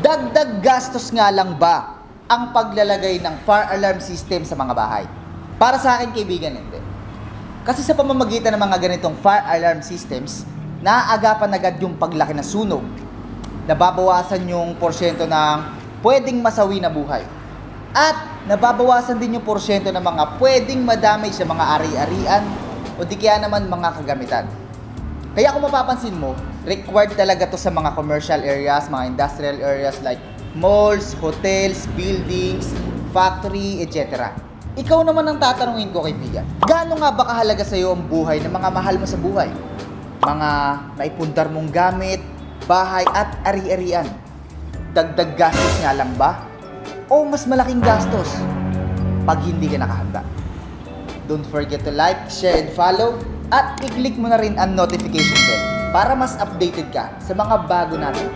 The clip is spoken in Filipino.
Dagdag gastos nga lang ba ang paglalagay ng fire alarm system sa mga bahay? Para sa akin, kaibigan, hindi. Kasi sa pamamagitan ng mga ganitong fire alarm systems, naaagapan agad yung paglaki ng sunog, nababawasan yung porsyento ng pwedeng masawi na buhay, at nababawasan din yung porsyento ng mga pwedeng madamage sa mga ari-arian o di kaya naman mga kagamitan. Kaya kung mapapansin mo, required talaga to sa mga commercial areas, mga industrial areas like malls, hotels, buildings, factory, etc. Ikaw naman ang tatanungin ko, kaibigan. Gaano nga ba kahalaga sa iyo ang buhay ng mga mahal mo sa buhay? Mga naipundar mong gamit, bahay at ari-arian. Dagdag gastos nga lang ba? O mas malaking gastos pag hindi ka nakahanda? Don't forget to like, share, and follow. At i-click mo na rin ang notification bell para mas updated ka sa mga bago natin